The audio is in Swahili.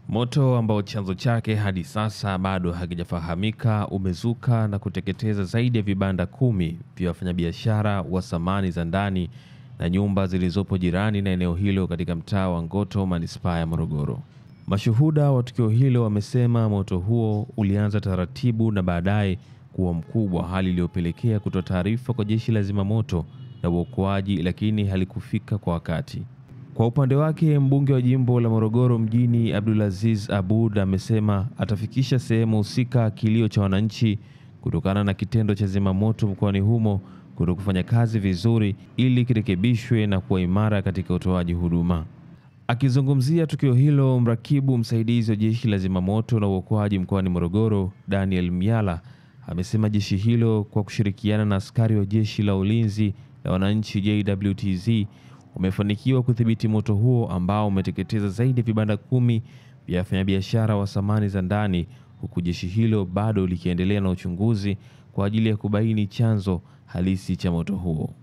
Moto ambao chanzo chake hadi sasa bado hakijafahamika umezuka na kuteketeza zaidi ya vibanda 10 vya wafanyabiashara wa samani za ndani na nyumba zilizopo jirani na eneo hilo katika mtaa wa Ngoto, manispaa ya Morogoro. Mashuhuda wa tukio hilo wamesema moto huo ulianza taratibu na baadaye kuwa mkubwa, hali iliyopelekea kutoa taarifa kwa jeshi la zimamoto na uokoaji, lakini halikufika kwa wakati. Kwa upande wake, mbunge wa jimbo la Morogoro mjini Abdulaziz Aboud amesema atafikisha sehemu husika kilio cha wananchi kutokana na kitendo cha zimamoto mkoani humo kutokufanya kazi vizuri ili kirekebishwe na kuwa imara katika utoaji huduma. Akizungumzia tukio hilo, mrakibu msaidizi wa jeshi la zimamoto na uokoaji mkoani Morogoro, Daniel Myala, amesema jeshi hilo kwa kushirikiana na askari wa jeshi la ulinzi la wananchi JWTZ umefanikiwa kudhibiti moto huo ambao umeteketeza zaidi ya vibanda 10 vya wafanyabiashara wa samani za ndani, huku jeshi hilo bado likiendelea na uchunguzi kwa ajili ya kubaini chanzo halisi cha moto huo.